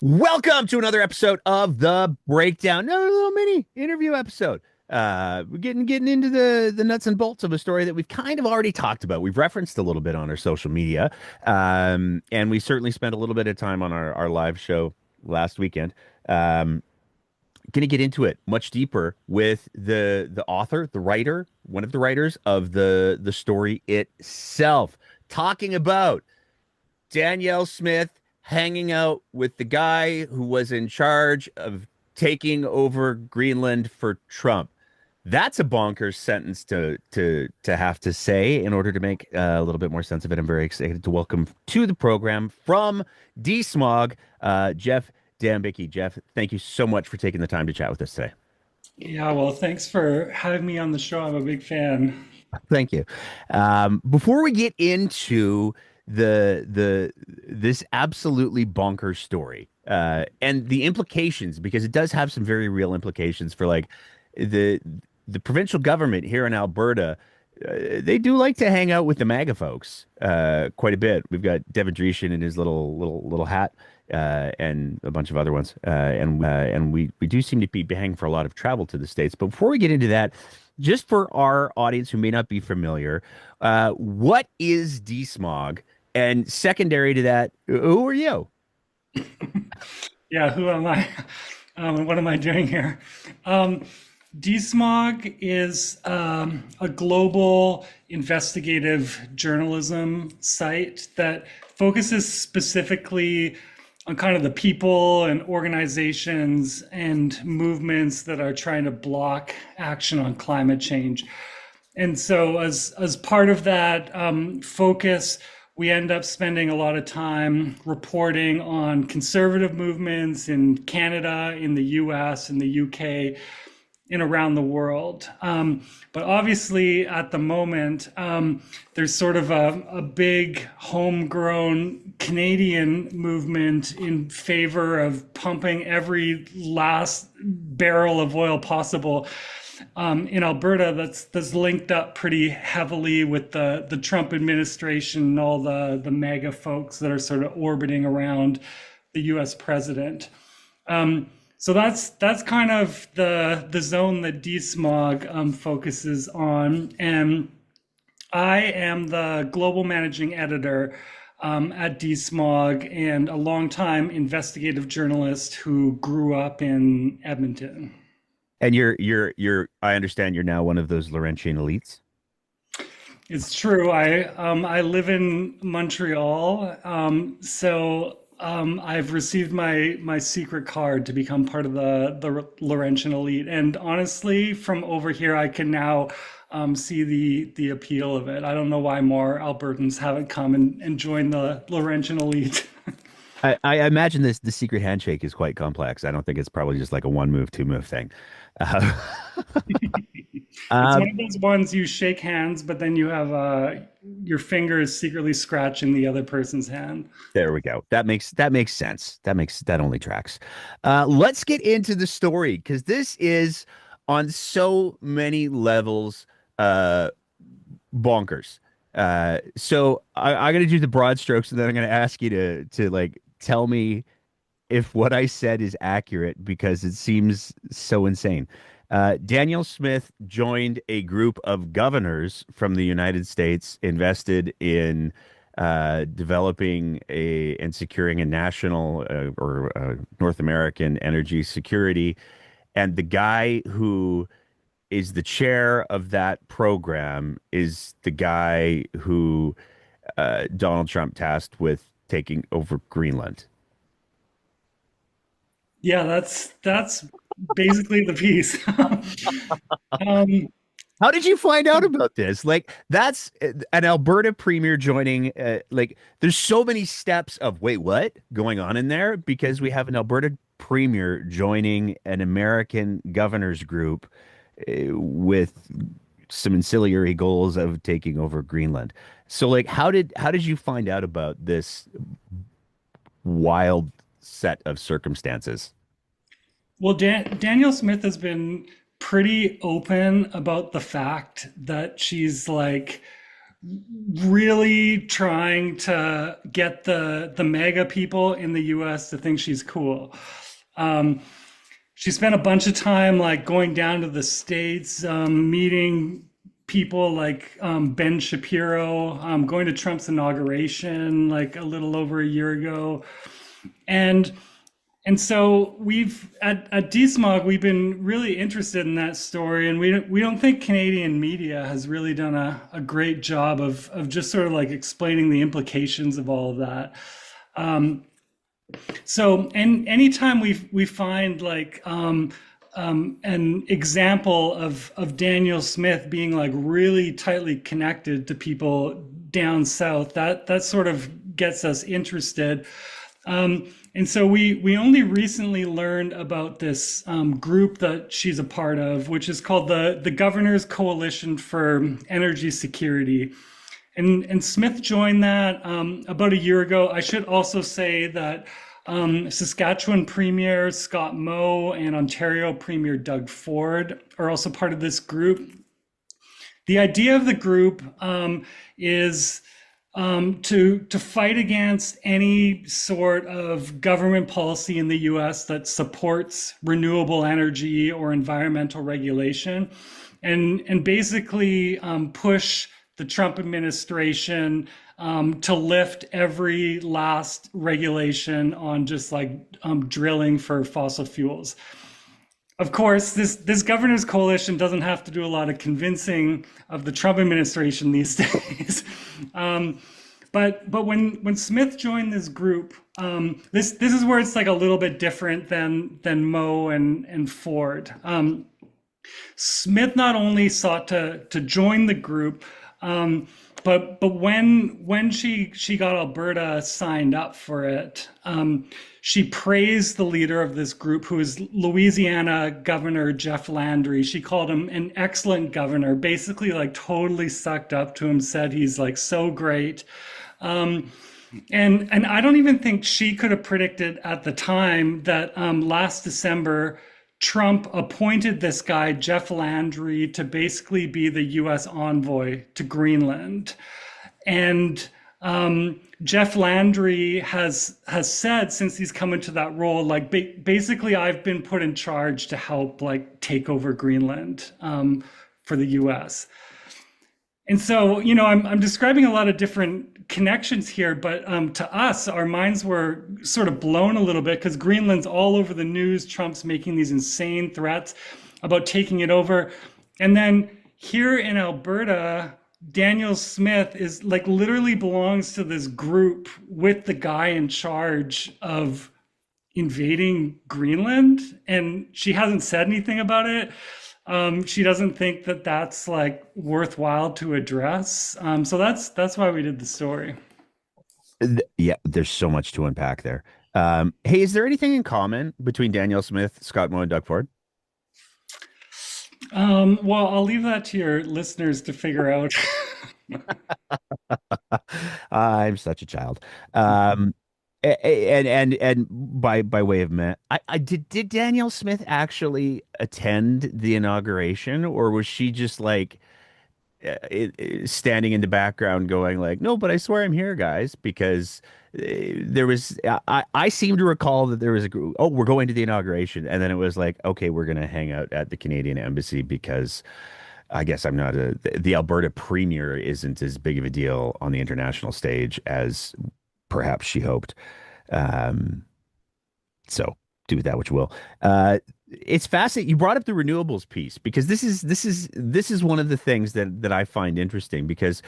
Welcome to another episode of The Breakdown. Another little mini interview episode. We're getting into the nuts and bolts of a story that we've kind of already talked about. We've referenced a little bit on our social media, and we certainly spent a little bit of time on our live show last weekend. Going to get into it much deeper with the author, the writer, one of the writers of the story itself, talking about Danielle Smith hanging out with the guy who was in charge of taking over Greenland for Trump. That's a bonkers sentence to have to say in order to make a little bit more sense of it. I'm very excited to welcome to the program from Desmog, Geoff Dembicki. Jeff, thank you so much for taking the time to chat with us today. Yeah, well, thanks for having me on the show. I'm a big fan. Thank you. Before we get into the this absolutely bonkers story and the implications, because it does have some very real implications for like the the provincial government here in Alberta. They do like to hang out with the MAGA folks quite a bit. We've got Devin Dreeshen in his little hat and a bunch of other ones, and we do seem to be hanging for a lot of travel to the States. But before we get into that, just for our audience who may not be familiar, what is DSMOG? And secondary to that, who are you? Yeah, who am I? What am I doing here? DSMOG is a global investigative journalism site that focuses specifically on kind of the people and organizations and movements that are trying to block action on climate change. And so, as part of that focus, we end up spending a lot of time reporting on conservative movements in Canada, in the US, in the UK, and around the world. But obviously, at the moment, there's sort of a big homegrown Canadian movement in favor of pumping every last barrel of oil possible in Alberta that's linked up pretty heavily with the Trump administration and all the MAGA folks that are sort of orbiting around the US president. So that's kind of the zone that DSMOG focuses on. And I am the global managing editor at DSMOG and a longtime investigative journalist who grew up in Edmonton. And I understand you're now one of those Laurentian elites. It's true. I live in Montreal, so I've received my secret card to become part of the Laurentian elite. And honestly, from over here, I can now see the appeal of it. I don't know why more Albertans haven't come and joined the Laurentian elite. I imagine the secret handshake is quite complex. I don't think it's probably just like a one move, two move thing. Uh, It's one of those ones you shake hands, but then you have your fingers secretly scratching the other person's hand. there we go. That makes sense. That only tracks. Let's get into the story because this is on so many levels uh, bonkers. So I'm gonna do the broad strokes, and then I'm gonna ask you to like tell me if what I said is accurate because it seems so insane. Danielle Smith joined a group of governors from the United States invested in developing and securing a national or North American energy security. And the guy who is the chair of that program is the guy who Donald Trump tasked with taking over Greenland. Yeah, that's basically the piece. um, How did you find out about this? Like, that's an Alberta premier joining. Like, there's so many steps of wait, what going on in there because we have an Alberta premier joining an American governors group with some ancillary goals of taking over Greenland. So, like, how did you find out about this wild set of circumstances. Well, Danielle Smith has been pretty open about the fact that she's like really trying to get the MAGA people in the US to think she's cool. Um, she spent a bunch of time like going down to the States, meeting people like Ben Shapiro, going to Trump's inauguration like a little over a year ago. And so we've at Desmog we've been really interested in that story, and we don't think Canadian media has really done a great job of just sort of like explaining the implications of all of that. Um, so, and anytime we find like an example of Danielle Smith being like really tightly connected to people down south, that sort of gets us interested. And so we only recently learned about this group that she's a part of, which is called the Governor's Coalition for Energy Security. And Smith joined that about a year ago. I should also say that Saskatchewan Premier Scott Moe and Ontario Premier Doug Ford are also part of this group. The idea of the group is to fight against any sort of government policy in the U.S. that supports renewable energy or environmental regulation, and basically push the Trump administration to lift every last regulation on just like drilling for fossil fuels. Of course, this governor's coalition doesn't have to do a lot of convincing of the Trump administration these days. But when Smith joined this group, this is where it's like a little bit different than Moe and Ford. Smith not only sought to join the group, but when she got Alberta signed up for it, she praised the leader of this group, who is Louisiana Governor Jeff Landry. She called him an excellent governor, basically like totally sucked up to him, said he's like so great. And I don't even think she could have predicted at the time that last December, Trump appointed this guy, Jeff Landry, to basically be the US envoy to Greenland. And Jeff Landry has said since he's come into that role, like basically I've been put in charge to help like take over Greenland for the US. And so, you know, I'm describing a lot of different connections here, but to us, our minds were sort of blown a little bit because Greenland's all over the news. Trump's making these insane threats about taking it over. And then here in Alberta, Danielle Smith is like literally belongs to this group with the guy in charge of invading Greenland, and she hasn't said anything about it. She doesn't think that that's like worthwhile to address. So that's why we did the story. Yeah, there's so much to unpack there. Hey, is there anything in common between Danielle Smith, Scott Moe, and Doug Ford? Well, I'll leave that to your listeners to figure out. I'm such a child. And by way of I did Danielle Smith actually attend the inauguration, or was she just like standing in the background going like, no, but I swear I'm here, guys, because there was I seem to recall that there was a group, oh, we're going to the inauguration, and then it was like, okay, we're gonna hang out at the Canadian embassy because I guess I'm not the Alberta premier isn't as big of a deal on the international stage as perhaps she hoped. Um, so do with that what you will. It's fascinating. You brought up the renewables piece because this is one of the things that I find interesting because,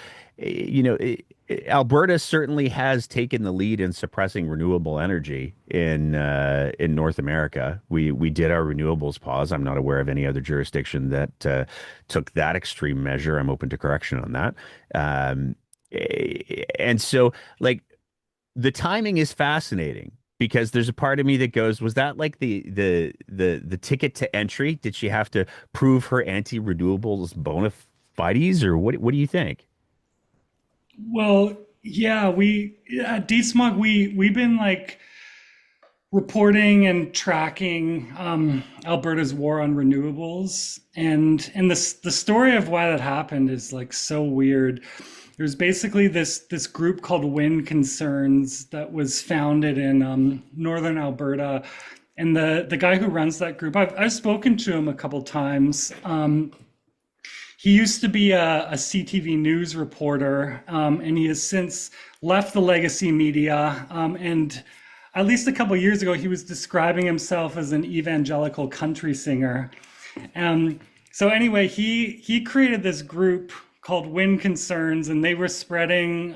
Alberta certainly has taken the lead in suppressing renewable energy in North America. We did our renewables pause. I'm not aware of any other jurisdiction that took that extreme measure. I'm open to correction on that. And so, like, the timing is fascinating because there's a part of me that goes, was that like the ticket to entry? Did she have to prove her anti-renewables bona fides, or what do you think? Well, Yeah, we at Desmog we've been like reporting and tracking Alberta's war on renewables, and the story of why that happened is like so weird. There's basically this group called Wind Concerns that was founded in northern Alberta, and the guy who runs that group, I've spoken to him a couple times. He used to be a CTV news reporter, and he has since left the legacy media. And at least a couple of years ago, he was describing himself as an evangelical country singer. So anyway, he created this group called Wind Concerns, and they were spreading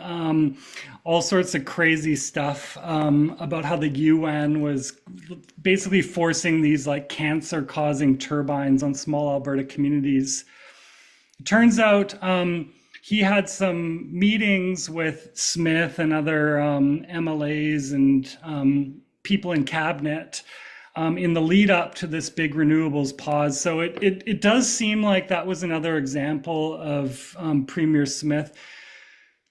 all sorts of crazy stuff about how the UN was basically forcing these like cancer-causing turbines on small Alberta communities. It turns out he had some meetings with Smith and other MLAs and people in cabinet in the lead up to this big renewables pause. So it does seem like that was another example of Premier Smith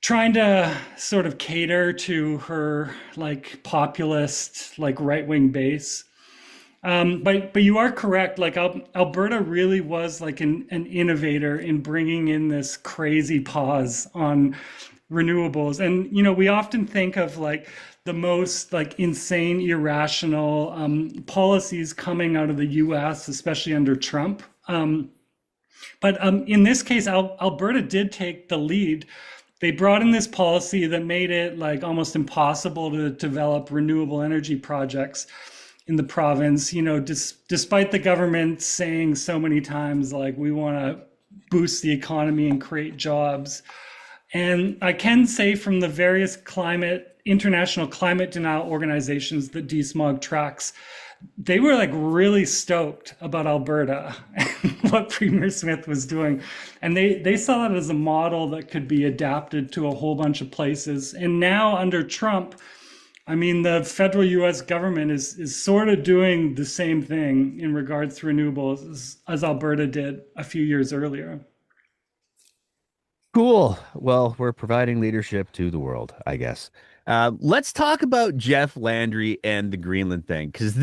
trying to sort of cater to her like populist, like right-wing base. But you are correct. Like Alberta really was like an innovator in bringing in this crazy pause on renewables. And we often think of like the most like insane, irrational policies coming out of the U.S., especially under Trump. But in this case, Alberta did take the lead. They brought in this policy that made it like almost impossible to develop renewable energy projects in the province, despite the government saying so many times, like, we want to boost the economy and create jobs. And I can say from the various international climate denial organizations that DSMOG tracks, they were like really stoked about Alberta and what Premier Smith was doing. And they saw that as a model that could be adapted to a whole bunch of places. And now under Trump, I mean, the federal US government is sort of doing the same thing in regards to renewables as Alberta did a few years earlier. Cool. Well, we're providing leadership to the world, I guess. Let's talk about Jeff Landry and the Greenland thing, because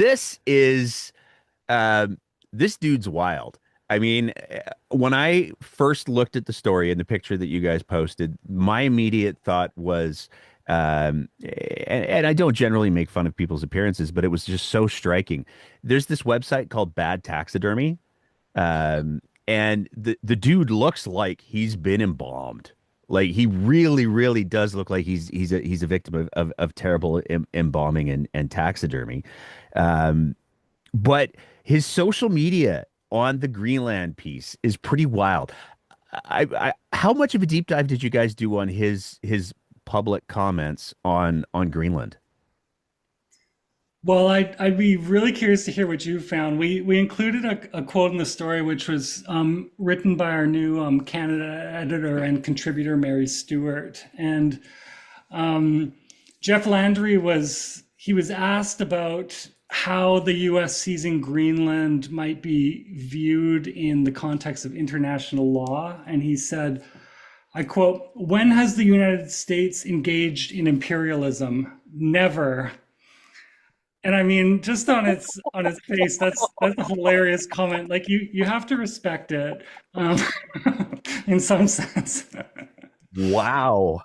uh, this dude's wild. I mean, when I first looked at the story and the picture that you guys posted, my immediate thought was, and I don't generally make fun of people's appearances, but it was just so striking. There's this website called Bad Taxidermy, and the dude looks like he's been embalmed. Like he really, really does look like he's a victim of terrible embalming and taxidermy. Um, but his social media on the Greenland piece is pretty wild. How much of a deep dive did you guys do on his public comments on Greenland? Well, I'd be really curious to hear what you found. We included a quote in the story, which was written by our new Canada editor and contributor, Mary Stewart. And Jeff Landry he was asked about how the U.S. seizing Greenland might be viewed in the context of international law. And he said, I quote, "When has the United States engaged in imperialism? Never." And I mean, just on its face, that's a hilarious comment. Like you have to respect it, um, in some sense. Wow.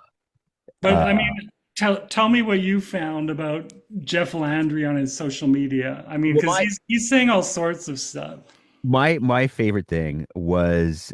But I Uh, mean, tell me what you found about Jeff Landry on his social media. I mean, well, because he's saying all sorts of stuff. my favorite thing was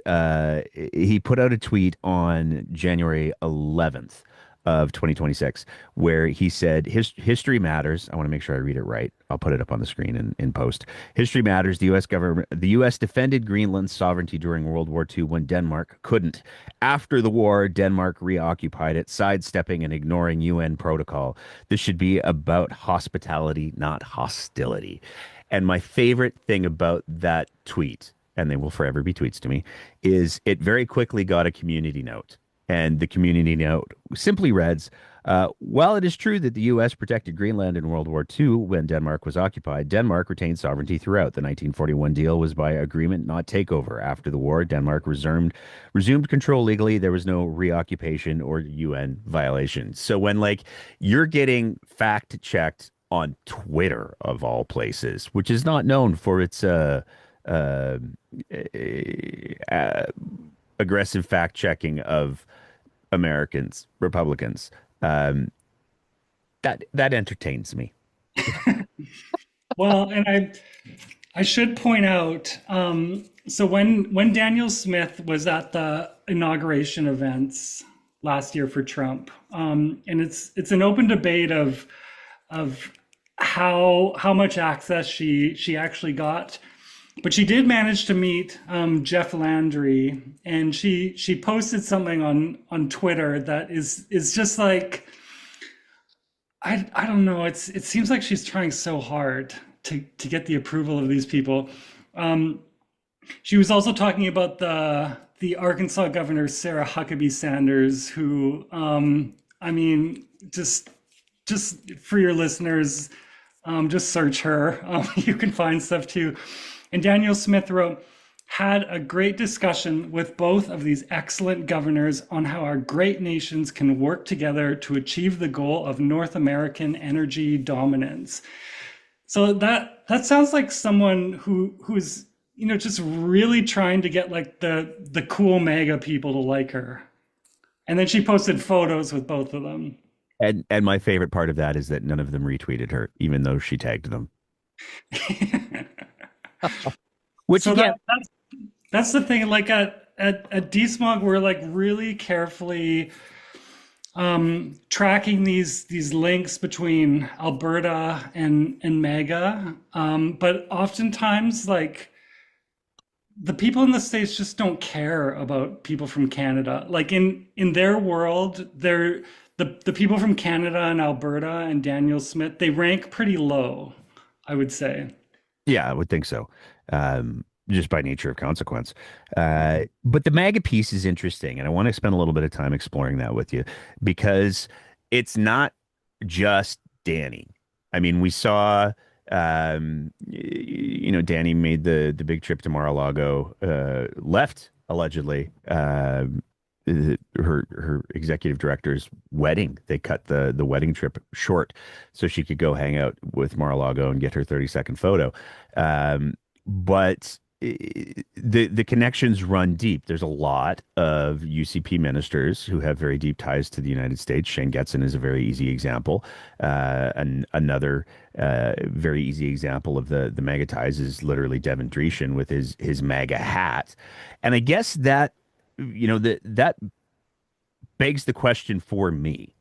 he put out a tweet on January 11th of 2026 where he said history matters. I want to make sure I read it right. I'll put it up on the screen in post. History matters. The US defended Greenland's sovereignty during World War II when Denmark couldn't. After the war, Denmark reoccupied it, sidestepping and ignoring UN protocol. This should be about hospitality, not hostility. And my favorite thing about that tweet, and they will forever be tweets to me, is it very quickly got a community note. And the community note simply reads, while it is true that the U.S. protected Greenland in World War II when Denmark was occupied, Denmark retained sovereignty throughout. The 1941 deal was by agreement, not takeover. After the war, Denmark resumed control legally. There was no reoccupation or UN violations. So when like you're getting fact checked on Twitter of all places, which is not known for its uh, uh, aggressive fact checking of Americans, Republicans. Um, that entertains me. Well, and I should point out, so when Danielle Smith was at the inauguration events last year for Trump, and it's an open debate of how much access she actually got, but she did manage to meet Jeff Landry, and she posted something on Twitter that is just like I don't know. It seems like she's trying so hard to get the approval of these people. Um, she was also talking about the Arkansas governor Sarah Huckabee Sanders, who I mean, just for your listeners, just search her. You can find stuff too. And Danielle Smith wrote, had a great discussion with both of these excellent governors on how our great nations can work together to achieve the goal of North American energy dominance. So that sounds like someone who's just really trying to get like the cool MAGA people to like her. And then she posted photos with both of them. And my favorite part of that is that none of them retweeted her, even though she tagged them. Which So again, that's the thing. Like at Desmog, we're like really carefully tracking these links between Alberta and MAGA. But oftentimes, like the people in the States just don't care about people from Canada. Like in their world, the people from Canada and Alberta and Danielle Smith, they rank pretty low, I would say. yeah, I would think so. Just by nature of consequence. But the MAGA piece is interesting, and I want to spend a little bit of time exploring that with you because it's not just Danny. I mean, we saw, Danny made the big trip to Mar-a-Lago, left allegedly. Her executive director's wedding. They cut the wedding trip short so she could go hang out with Mar-a-Lago and get her 30-second photo. But the connections run deep. There's a lot of UCP ministers who have very deep ties to the United States. Shane Getson is a very easy example. And another very easy example of the MAGA ties is literally Devin Dreeshen with his MAGA hat. And I guess that that begs the question for me.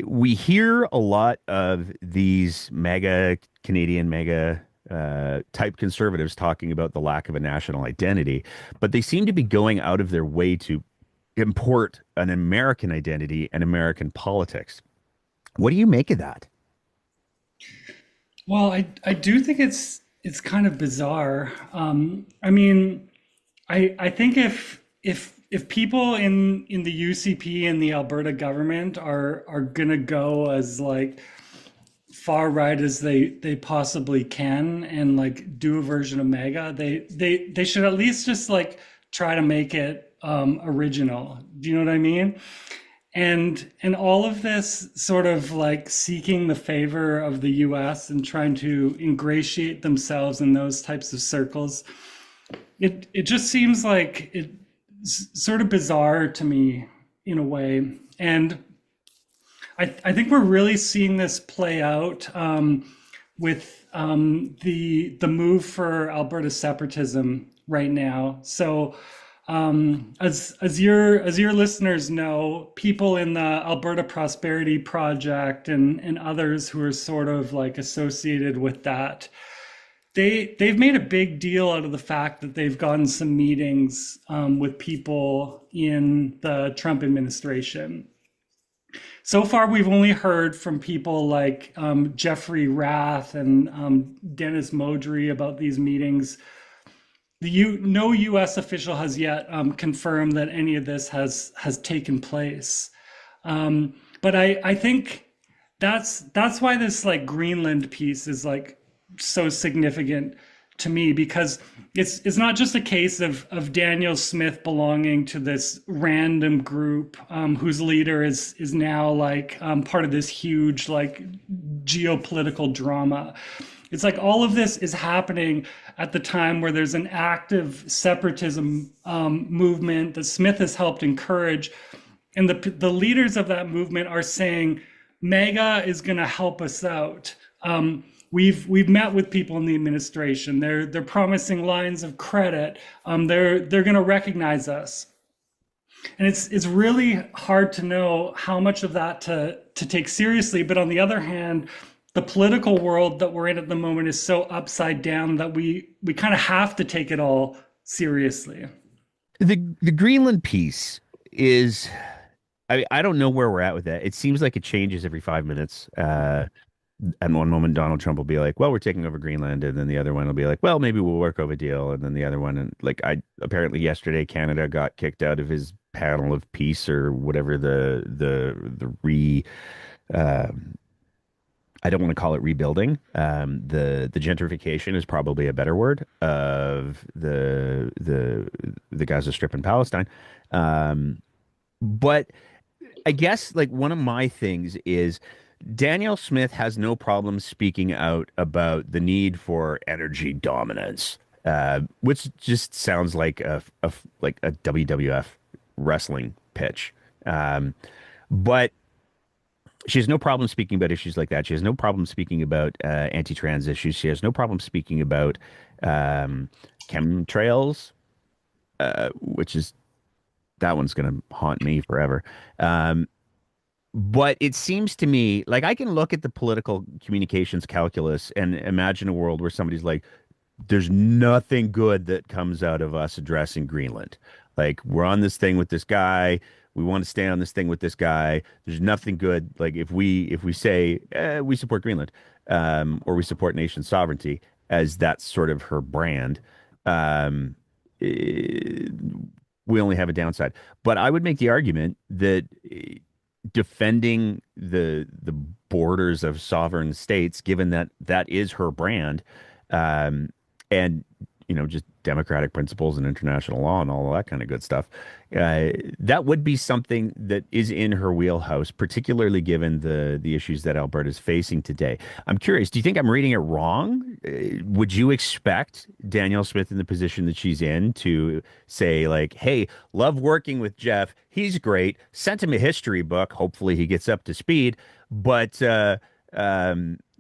We hear a lot of these MAGA Canadian MAGA type conservatives talking about the lack of a national identity, but they seem to be going out of their way to import an American identity and American politics. What do you make of that? Well, I do think it's kind of bizarre. I mean, I think if people in the UCP and the Alberta government are gonna go as like far right as they possibly can and like do a version of MAGA, they should at least just like try to make it original. Do you know what I mean? And all of this sort of like seeking the favor of the US and trying to ingratiate themselves in those types of circles, it just seems like it's sort of bizarre to me in a way. And I think we're really seeing this play out with the move for Alberta separatism right now. So as your listeners know, people in the Alberta Prosperity Project and others who are sort of like associated with that, they've made a big deal out of the fact that they've gotten some meetings with people in the Trump administration. So far, we've only heard from people like Jeffrey Rath and Dennis Modry about these meetings. no U.S. official has yet confirmed that any of this has taken place. But I think that's why this like Greenland piece is like so significant to me, because it's not just a case of Danielle Smith belonging to this random group whose leader is now like part of this huge like geopolitical drama. It's like all of this is happening at the time where there's an active separatism movement that Smith has helped encourage, and the leaders of that movement are saying MAGA is going to help us out. We've met with people in the administration. They're promising lines of credit. They're going to recognize us, and it's really hard to know how much of that to take seriously. But on the other hand, the political world that we're in at the moment is so upside down that we kind of have to take it all seriously. The Greenland piece is, I don't know where we're at with that. It seems like it changes every 5 minutes. At one moment, Donald Trump will be like, "Well, we're taking over Greenland," and then the other one will be like, "Well, maybe we'll work over a deal," and then the other one, and like, I apparently yesterday Canada got kicked out of his panel of peace or whatever the re. Uh, I don't want to call it rebuilding. The gentrification is probably a better word of the Gaza Strip in Palestine. But I guess like one of my things is Danielle Smith has no problem speaking out about the need for energy dominance, which just sounds like a WWF wrestling pitch. But she has no problem speaking about issues like that. She has no problem speaking about anti-trans issues. She has no problem speaking about chemtrails, which is that one's going to haunt me forever. But it seems to me like I can look at the political communications calculus and imagine a world where somebody's like, there's nothing good that comes out of us addressing Greenland. Like we're on this thing with this guy. We want to stay on this thing with this guy. There's nothing good. Like if we say we support Greenland, or we support nation sovereignty, as that's sort of her brand, we only have a downside. But I would make the argument that defending the borders of sovereign states, given that that is her brand, and just democratic principles and international law and all that kind of good stuff, that would be something that is in her wheelhouse, particularly given the issues that Alberta is facing today. I'm curious, do you think I'm reading it wrong? Would you expect Danielle Smith in the position that she's in to say like, hey, love working with Jeff. He's great. Sent him a history book. Hopefully he gets up to speed. But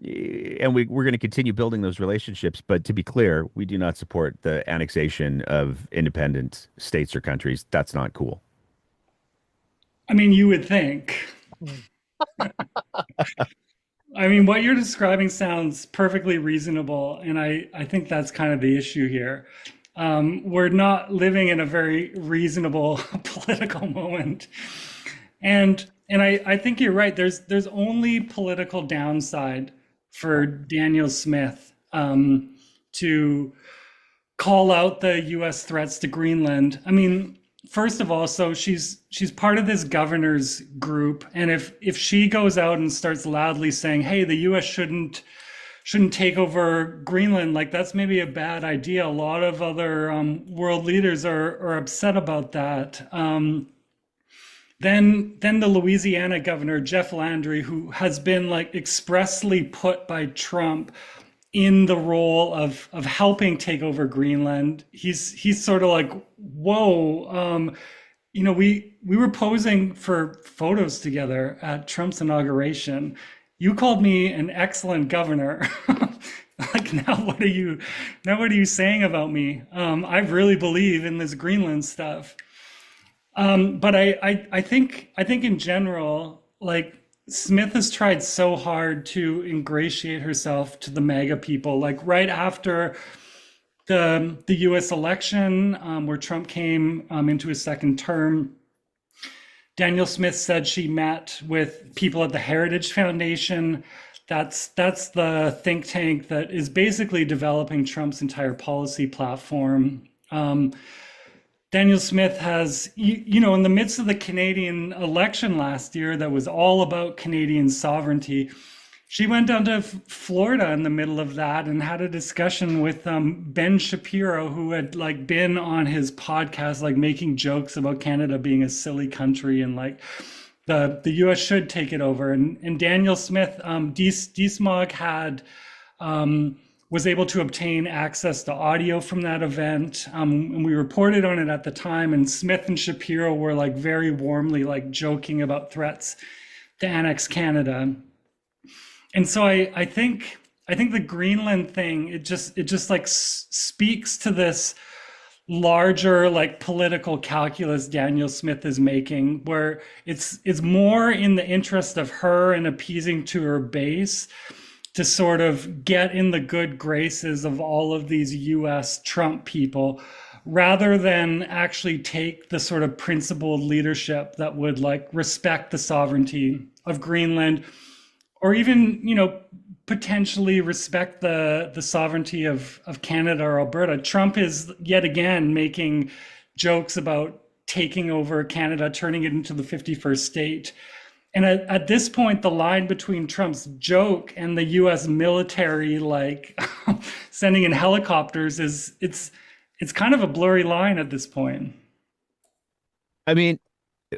and we're going to continue building those relationships. But to be clear, we do not support the annexation of independent states or countries. That's not cool. I mean, you would think. I mean, what you're describing sounds perfectly reasonable, and I think that's kind of the issue here. We're not living in a very reasonable political moment, and I think you're right. There's only political downside for Danielle Smith to call out the U.S. threats to Greenland. I mean, first of all, so she's part of this governor's group, and if she goes out and starts loudly saying, "Hey, the U.S. shouldn't take over Greenland," like that's maybe a bad idea. A lot of other world leaders are upset about that. Then the Louisiana governor, Jeff Landry, who has been like expressly put by Trump in the role of helping take over Greenland, he's sort of like, whoa, we were posing for photos together at Trump's inauguration. You called me an excellent governor. Like now what are you saying about me? I really believe in this Greenland stuff. But I think in general, like Smith has tried so hard to ingratiate herself to the MAGA people. Like right after the U.S. election, where Trump came into his second term, Danielle Smith said she met with people at the Heritage Foundation. That's the think tank that is basically developing Trump's entire policy platform. Danielle Smith has, you know, in the midst of the Canadian election last year that was all about Canadian sovereignty, she went down to Florida in the middle of that and had a discussion with Ben Shapiro, who had like been on his podcast, like making jokes about Canada being a silly country and like the U.S. should take it over. And Danielle Smith, Desmog had was able to obtain access to audio from that event. And we reported on it at the time. And Smith and Shapiro were like very warmly like joking about threats to annex Canada. And so I think the Greenland thing, it just like speaks to this larger like political calculus Danielle Smith is making, where it's more in the interest of her and appeasing to her base to sort of get in the good graces of all of these US Trump people, rather than actually take the sort of principled leadership that would like respect the sovereignty of Greenland, or even, you know, potentially respect the sovereignty of Canada or Alberta. Trump is yet again making jokes about taking over Canada, turning it into the 51st state. And at this point, the line between Trump's joke and the U.S. military, like sending in helicopters, it's kind of a blurry line at this point. I mean,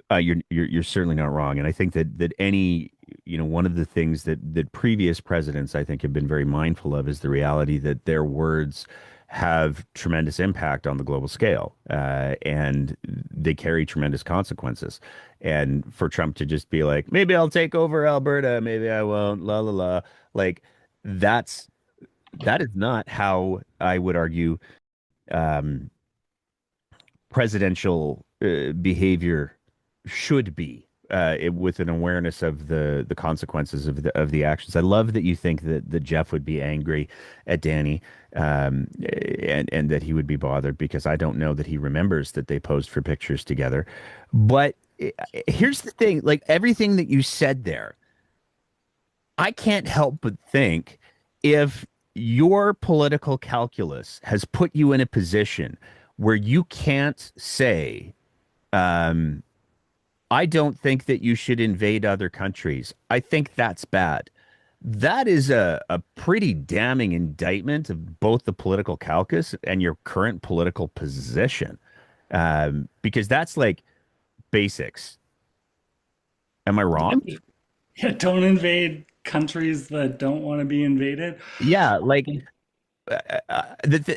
you're certainly not wrong, and I think that any one of the things that previous presidents I think have been very mindful of is the reality that their words have tremendous impact on the global scale, and they carry tremendous consequences. And for Trump to just be like, maybe I'll take over Alberta, maybe I won't, la la la, like that is not how I would argue um, presidential behavior should be, with an awareness of the consequences of the actions. I love that you think that Jeff would be angry at Danny, and that he would be bothered because I don't know that he remembers that they posed for pictures together. But here's the thing, like everything that you said there, I can't help but think if your political calculus has put you in a position where you can't say, um, I don't think that you should invade other countries. I think that's bad. That is a pretty damning indictment of both the political calculus and your current political position. Because that's like basics. Am I wrong? Yeah, don't invade countries that don't want to be invaded. Yeah, like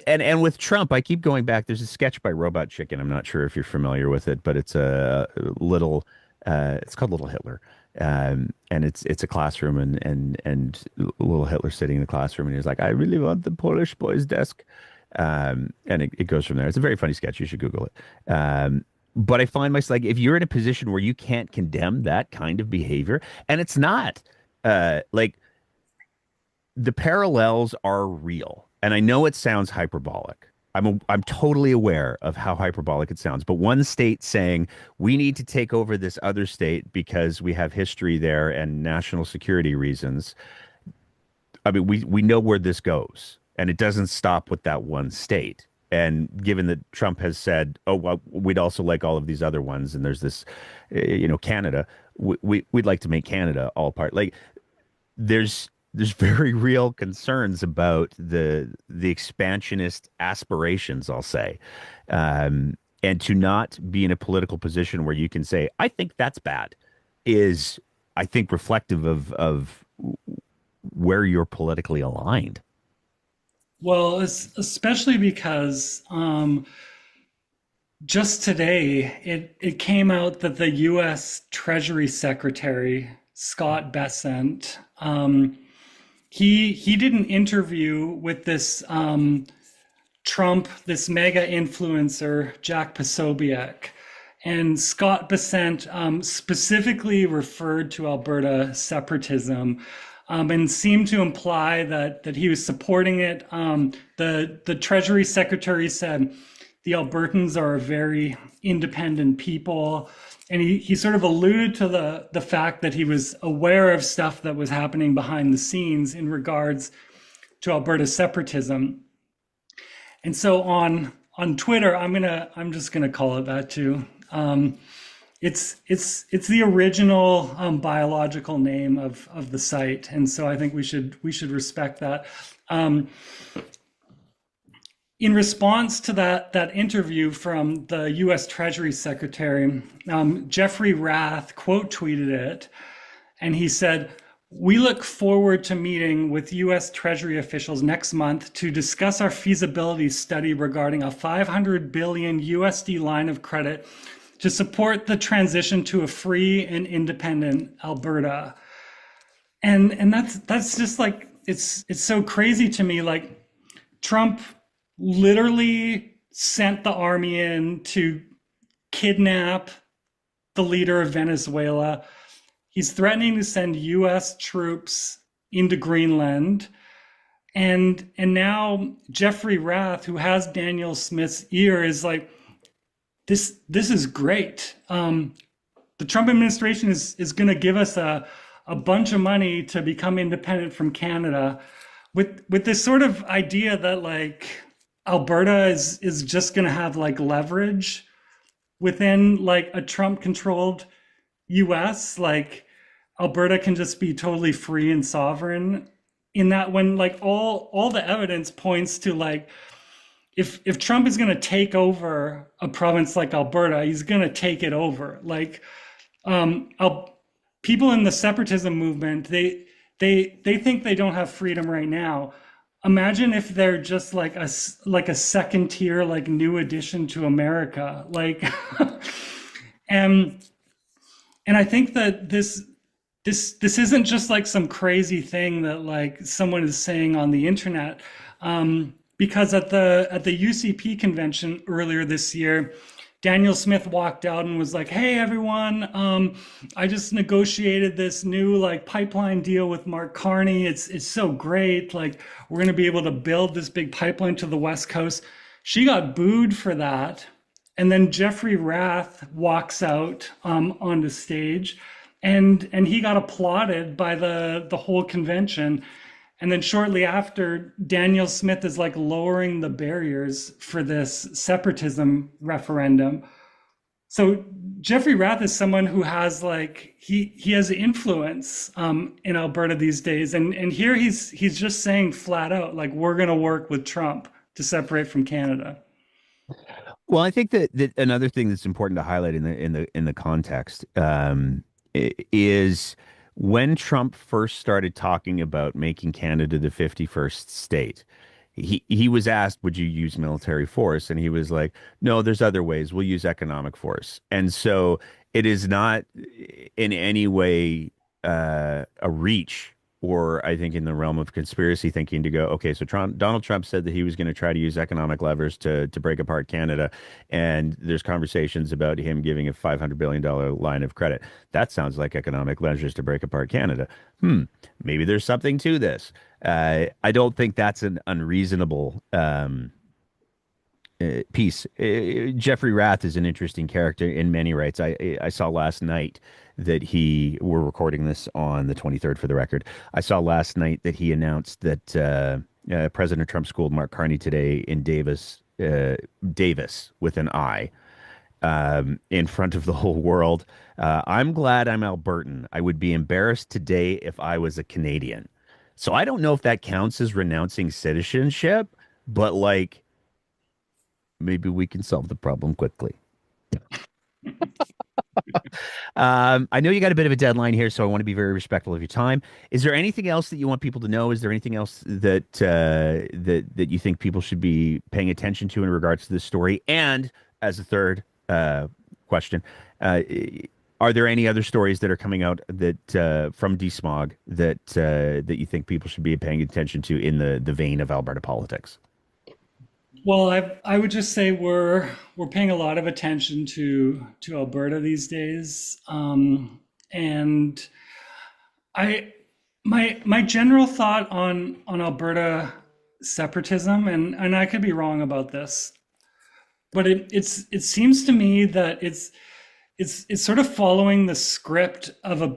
and with Trump, I keep going back. There's a sketch by Robot Chicken. I'm not sure if you're familiar with it, but it's a little. It's called Little Hitler, and it's a classroom, and little Hitler sitting in the classroom, and he's like, "I really want the Polish boy's desk," and it goes from there. It's a very funny sketch. You should Google it. But I find myself like, if you're in a position where you can't condemn that kind of behavior, and it's not like the parallels are real. And I know it sounds hyperbolic. I'm totally aware of how hyperbolic it sounds. But one state saying we need to take over this other state because we have history there and national security reasons. I mean, we know where this goes, and it doesn't stop with that one state. And given that Trump has said, "Oh, well, we'd also like all of these other ones," and there's this, Canada, we'd like to make Canada all part. Like there's very real concerns about the expansionist aspirations, I'll say, and to not be in a political position where you can say, "I think that's bad," is, I think, reflective of where you're politically aligned. Well, especially because just today it came out that the U.S. Treasury Secretary Scott Bessent, he did an interview with this Trump, this mega influencer, Jack Posobiec. And Scott Bessent specifically referred to Alberta separatism, and seemed to imply that he was supporting it. The Treasury Secretary said the Albertans are a very independent people. And he sort of alluded to the fact that he was aware of stuff that was happening behind the scenes in regards to Alberta separatism. And so on on Twitter, I'm just gonna call it that too. It's the original biological name of the site, and so I think we should respect that. Um, in response to that interview from the U.S. Treasury Secretary, Jeffrey Rath quote tweeted it, and he said, "We look forward to meeting with U.S. Treasury officials next month to discuss our feasibility study regarding a 500 billion USD line of credit to support the transition to a free and independent Alberta." And that's just like it's so crazy to me. Like Trump literally sent the army in to kidnap the leader of Venezuela. He's threatening to send US troops into Greenland. And now Jeffrey Rath, who has Danielle Smith's ear, is like, this is great. The Trump administration is going to give us a bunch of money to become independent from Canada, with this sort of idea that like Alberta is just going to have like leverage within like a Trump controlled US. Like Alberta can just be totally free and sovereign, in that when like all the evidence points to like if Trump is going to take over a province like Alberta, he's going to take it over. Like people in the separatism movement, they think they don't have freedom right now. Imagine if they're just like a second tier, like new addition to America. Like, and I think that this isn't just like some crazy thing that like someone is saying on the internet. Because at the UCP convention earlier this year, Danielle Smith walked out and was like, "Hey everyone, I just negotiated this new like pipeline deal with Mark Carney. It's so great. Like we're gonna be able to build this big pipeline to the West Coast." She got booed for that, and then Jeffrey Rath walks out onto stage, and he got applauded by the whole convention. And then shortly after, Danielle Smith is like lowering the barriers for this separatism referendum. So Jeffrey Rath is someone who has like he has influence in Alberta these days, and here he's just saying flat out like we're going to work with Trump to separate from Canada. Well, I think that another thing that's important to highlight in the context is when Trump first started talking about making Canada the 51st state. He was asked, "Would you use military force?" And he was like, "No, there's other ways. We'll use economic force." And so it is not in any way a reach, or I think in the realm of conspiracy thinking, to go, okay, so Donald Trump said that he was going to try to use economic levers to break apart Canada, and there's conversations about him giving a $500 billion line of credit. That sounds like economic measures to break apart Canada. Maybe there's something to this. I don't think that's an unreasonable piece. Jeffrey Rath is an interesting character in many rights. I saw last night that we're recording this on the 23rd for the record. I saw last night that he announced that President Trump schooled Mark Carney today in Davis with an I, in front of the whole world. "I'm glad I'm Albertan. I would be embarrassed today if I was a Canadian." So I don't know if that counts as renouncing citizenship, but like maybe we can solve the problem quickly. I know you got a bit of a deadline here, so I want to be very respectful of your time. Is there anything else that you want people to know? Is there anything else that you think people should be paying attention to in regards to this story? And as a third question, are there any other stories that are coming out that from Desmog that you think people should be paying attention to in the vein of Alberta politics? Well, I would just say we're paying a lot of attention to Alberta these days, and my general thought on Alberta separatism, and I could be wrong about this, but it seems to me that it's sort of following the script of a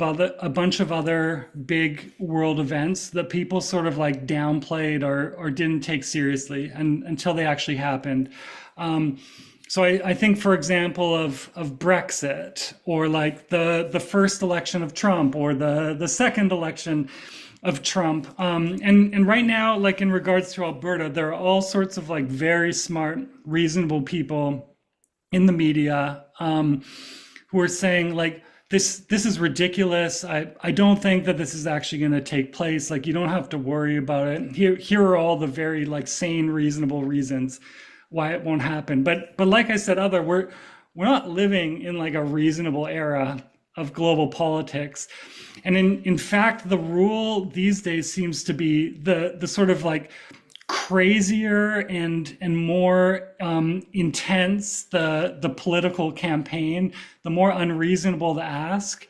bunch of other big world events that people sort of like downplayed or didn't take seriously until they actually happened. So I think, for example, of Brexit, or like the first election of Trump, or the second election of Trump. And right now, like in regards to Alberta, there are all sorts of like very smart, reasonable people in the media, who are saying like this is ridiculous. I don't think that this is actually going to take place. Like, you don't have to worry about it. Here are all the very like sane, reasonable reasons why it won't happen. But like I said, we're not living in like a reasonable era of global politics. And in fact, the rule these days seems to be the sort of like crazier and more intense the political campaign, the more unreasonable the ask.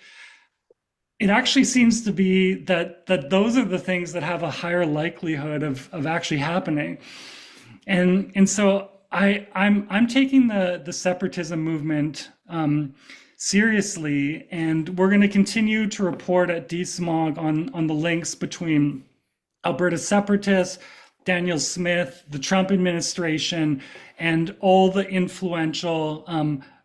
It actually seems to be that those are the things that have a higher likelihood of actually happening. And so I'm taking the separatism movement seriously, and we're going to continue to report at Desmog on the links between Alberta separatists, Danielle Smith, the Trump administration, and all the influential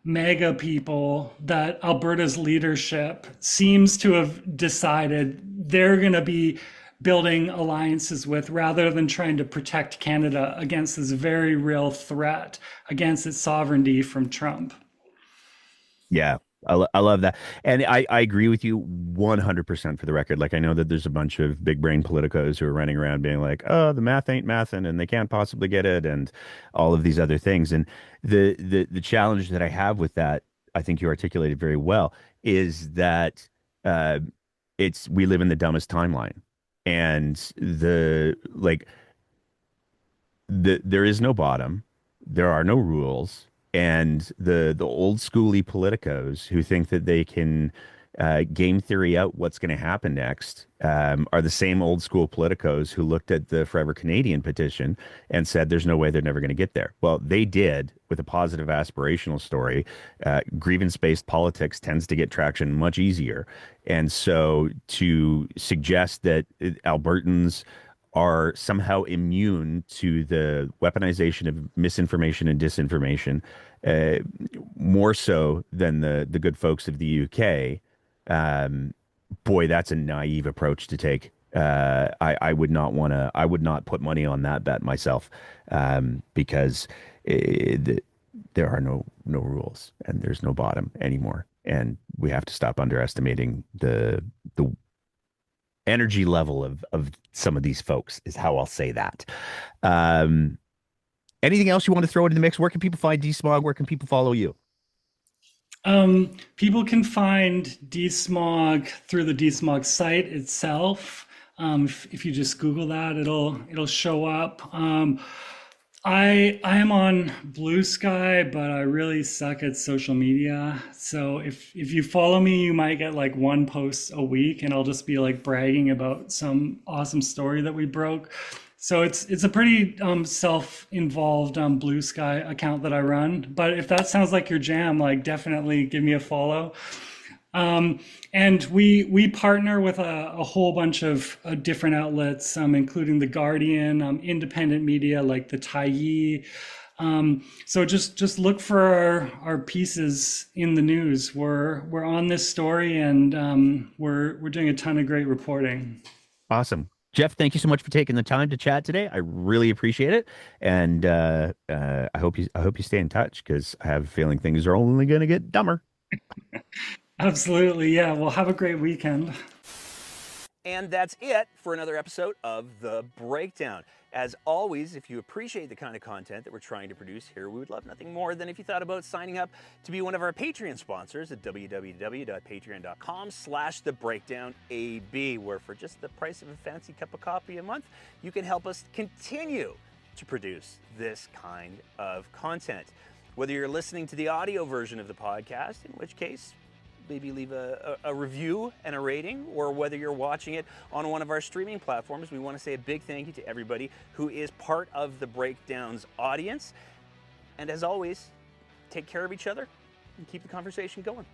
MAGA people that Alberta's leadership seems to have decided they're going to be building alliances with, rather than trying to protect Canada against this very real threat against its sovereignty from Trump. Yeah, I love that. And I agree with you 100% for the record. Like, I know that there's a bunch of big brain politicos who are running around being like, oh, the math ain't mathin' and they can't possibly get it and all of these other things. And the challenge that I have with that, I think you articulated very well, is that uh, we live in the dumbest timeline. And there is no bottom, there are no rules, and the old schooly politicos who think that they can game theory out what's going to happen next are the same old school politicos who looked at the Forever Canadian petition and said there's no way they're never going to get there. Well, they did with a positive aspirational story. Grievance-based politics tends to get traction much easier. And so to suggest that Albertans are somehow immune to the weaponization of misinformation and disinformation, uh, more so than the good folks of the UK. Boy, that's a naive approach to take. I would not want to. I would not put money on that bet myself, because there are no rules and there's no bottom anymore, and we have to stop underestimating the energy level of some of these folks is how I'll say that. Um, Anything else you want to throw into the mix? Where can people find DSmog? Where can people follow you? People can find Desmog through the Desmog site itself. If you just Google that, it'll show up. I am on Blue Sky, but I really suck at social media. So if you follow me, you might get like one post a week, and I'll just be like bragging about some awesome story that we broke. So it's a pretty self-involved Blue Sky account that I run. But if that sounds like your jam, like definitely give me a follow. And we partner with a whole bunch of different outlets, including The Guardian, independent media like the Tyee. So just look for our pieces in the news. We're on this story, and we're doing a ton of great reporting. Awesome. Jeff, thank you so much for taking the time to chat today. I really appreciate it, and I hope you stay in touch because I have a feeling things are only going to get dumber. Absolutely, yeah. Well, have a great weekend. And that's it for another episode of The Breakdown. As always, if you appreciate the kind of content that we're trying to produce here, we would love nothing more than if you thought about signing up to be one of our Patreon sponsors at www.patreon.com/thebreakdownab, where for just the price of a fancy cup of coffee a month, you can help us continue to produce this kind of content. Whether you're listening to the audio version of the podcast, in which case maybe leave a review and a rating, or whether you're watching it on one of our streaming platforms, we want to say a big thank you to everybody who is part of the Breakdown's audience. And as always, take care of each other and keep the conversation going.